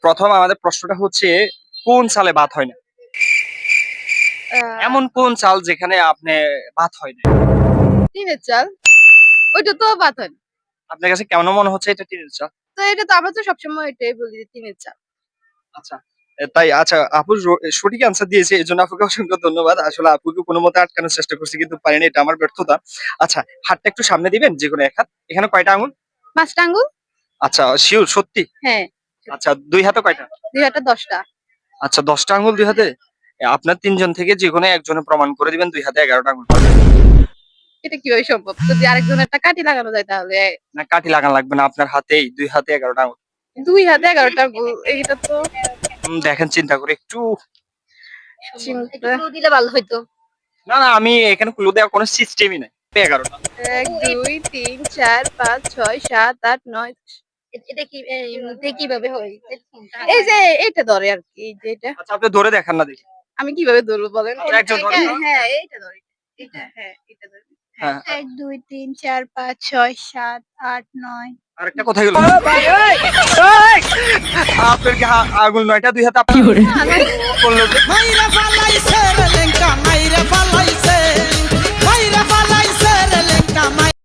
প্রথম আমাদের প্রশ্নটা হচ্ছে কোন চালে ভাত হয় না? এমন কোন চাল যেখানে আপনি ভাত হয় না? টিনের চাল। ওইটা তো ভাত হয় না। আপনার কাছে কেমন মনে হচ্ছে এটা টিনের চাল? তো এটা তো আমরা তো সবসময় এটাই বলি যে টিনের চাল। আচ্ছা। তাই আচ্ছা আপু সঠিক অ্যান্সার দিয়েছে। এজন্য আপুকে অসংখ্য ধন্যবাদ। আসলে আপুকে কোনমতে আটকানোর চেষ্টা করছি কিন্তু পারিনি। এটা আমার ব্যর্থতা। আচ্ছা, হাতটা একটু সামনে দিবেন যেকোনো এক হাত। এখানে কয়টা আঙুল? ৫ টা আঙ্গুল? আচ্ছা, সিউর সত্যি? হ্যাঁ। আচ্ছা, ২ হাতে কয়টা? ২ হাতে ১০ টা। আচ্ছা, ১০ টা আঙুল ২ হাতে? আপনার ৩ জন থেকে যেকোনো একজনে প্রমাণ করে দিবেন ২ হাতে ১১ টা আঙুল। এটা কিভাবে সম্ভব? যদি আরেকজনেরটা কাঠি লাগানো যায় তাহলে না কাঠি লাগানো লাগবে না। আপনার হাতেই ২ হাতে ১১ টা আঙুল। ২ হাতে ১১ টা আঙ্গুল। এইটা তো দেখেন চিন্তা করে একটু। চিন্তা একটু দিলে ভালো হইতো। না, না আমি এখানে ক্লু দেওয়ার কোনো সিস্টেমই নাই। ১১ টা। ১, ২, ৩, ৪, ৫, ৬, ৭, ৮, ৯ এটা কি কিভাবে হয়? এই যে এইটা ধরে আরকি। এই যে এটা। আচ্ছা, আপনি ধরে দেখান না দেখি। আমি কিভাবে ধরবো বলেন? আপনার একজন ধরেন তো। হ্যাঁ, এইটা ধরে। এটা হ্যাঁ, এটা ধরে। হ্যাঁ। ১, ২, ৩, ৪, ৫, ৬, ৭, ৮, ৯ আরেকটা কোথায় গেল? আপনার কি আঙুল ৯ টা ২ হাতে আপনি করলো যে?